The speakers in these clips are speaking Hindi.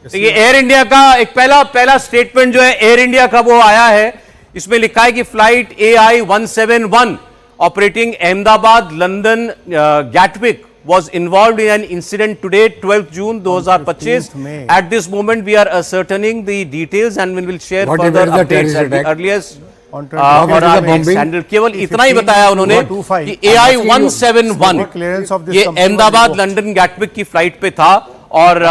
तो ये एयर इंडिया का एक पहला स्टेटमेंट जो है एयर इंडिया का वो आया है। इसमें लिखा है कि flight AI-171 operating Ahmedabad London Gatwick was involved in an incident today 12th June 2025. At this moment we are ascertaining the details and we will share further updates at the earliest handle. केवल इतना ही बताया उन्होंने कि AI-171 ये अहमदाबाद लंदन गैटविक की फ्लाइट पे था और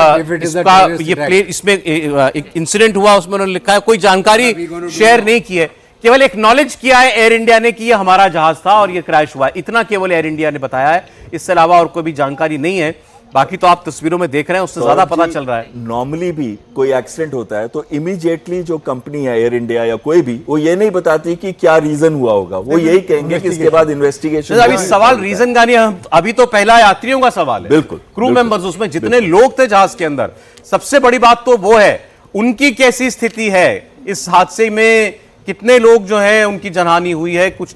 इसका ये प्लेन इसमें एक इंसिडेंट हुआ, उसमें उन्होंने लिखा है, कोई जानकारी शेयर नहीं की है, केवल एक्नॉलेज किया है एयर इंडिया ने कि ये हमारा जहाज था और ये क्रैश हुआ, इतना केवल एयर इंडिया ने बताया है। इससे अलावा और कोई भी जानकारी नहीं है। बाकी तो आप तस्वीरों में देख रहे हैं, उससे ज्यादा पता चल रहा है। नॉर्मली भी कोई एक्सीडेंट होता है तो इमीडिएटली जो कंपनी है एयर इंडिया या कोई भी, वो ये नहीं बताती कि क्या रीजन हुआ होगा, वो यही कहेंगे कि इसके बाद इन्वेस्टिगेशन। अभी सवाल रीजन का नहीं, अभी तो पहला यात्रियों का सवाल है। बिल्कुल, क्रू मेंबर्स, उसमें जितने लोग थे जहाज के अंदर, सबसे बड़ी बात तो वो है उनकी कैसी स्थिति है, इस हादसे में कितने लोग जो है उनकी जनहानि हुई है, कुछ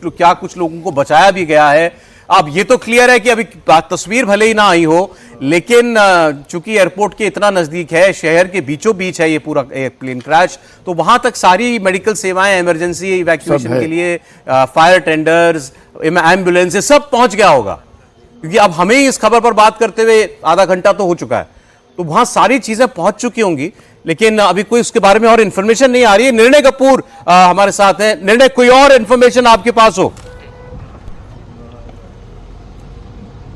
लोगों को बचाया भी गया है। अब ये तो क्लियर है कि अभी तस्वीर भले ही ना आई हो, लेकिन चूंकि एयरपोर्ट के इतना नजदीक है, शहर के बीचों बीच है ये पूरा प्लेन क्रैश, तो वहां तक सारी मेडिकल सेवाएं, इमरजेंसी इवैक्यूएशन के लिए फायर टेंडर्स, एम्बुलेंस सब पहुंच गया होगा। क्योंकि अब हमें इस खबर पर बात करते हुए आधा घंटा तो हो चुका है, तो वहां सारी चीजें पहुंच चुकी होंगी, लेकिन अभी कोई उसके बारे में और इंफॉर्मेशन नहीं आ रही है। निर्णय कपूर हमारे साथ हैं। निर्णय, कोई और इंफॉर्मेशन आपके पास हो?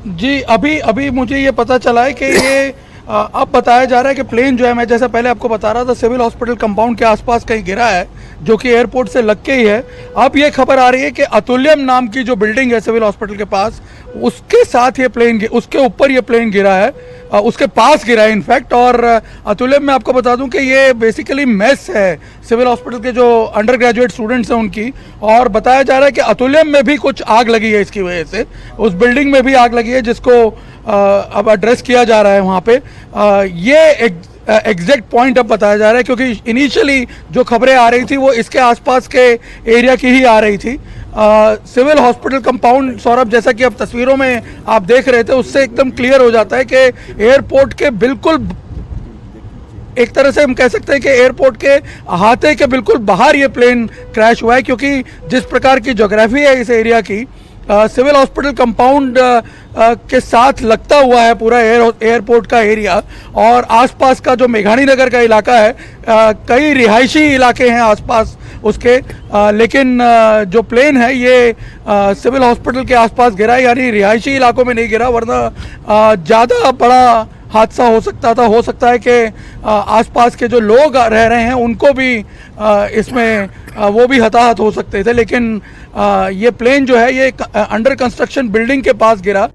जी, अभी मुझे ये पता चला है कि ये अब बताया जा रहा है कि प्लेन जो है, मैं जैसे पहले आपको बता रहा था, सिविल हॉस्पिटल कंपाउंड के आसपास कहीं गिरा है, जो कि एयरपोर्ट से लग के ही है। अब ये खबर आ रही है कि अतुल्यम नाम की जो बिल्डिंग है सिविल हॉस्पिटल के पास, उसके साथ ये प्लेन, उसके ऊपर ये प्लेन गिरा है, उसके पास गिरा है इनफैक्ट। और अतुल्यम में आपको बता दूं कि ये बेसिकली मेस है सिविल हॉस्पिटल के जो अंडर ग्रेजुएट स्टूडेंट्स हैं उनकी, और बताया जा रहा है कि अतुल्यम में भी कुछ आग लगी है इसकी वजह से, उस बिल्डिंग में भी आग लगी है जिसको अब एड्रेस किया जा रहा है वहाँ पे। ये एग्जैक्ट पॉइंट अब बताया जा रहा है, क्योंकि इनिशियली जो खबरें आ रही थी वो इसके आसपास के एरिया की ही आ रही थी। सिविल हॉस्पिटल कंपाउंड, सौरभ, जैसा कि अब तस्वीरों में आप देख रहे थे, उससे एकदम क्लियर हो जाता है कि एयरपोर्ट के बिल्कुल, एक तरह से हम कह सकते हैं कि एयरपोर्ट के अहाते के बिल्कुल बाहर ये प्लेन क्रैश हुआ है, क्योंकि जिस प्रकार की ज्योग्राफी है इस एरिया की, सिविल हॉस्पिटल कंपाउंड के साथ लगता हुआ है पूरा एयरपोर्ट का एरिया, और आसपास का जो मेघानी नगर का इलाका है, कई रिहायशी इलाके हैं आसपास उसके, लेकिन जो प्लेन है ये सिविल हॉस्पिटल के आसपास गिरा है, यानी रिहायशी इलाकों में नहीं गिरा, वरना ज़्यादा बड़ा हादसा हो सकता था। हो सकता है कि आसपास के जो लोग रह रहे हैं उनको भी इसमें वो भी हताहत हो सकते थे, लेकिन ये प्लेन जो है ये अंडर कंस्ट्रक्शन बिल्डिंग के पास गिरा।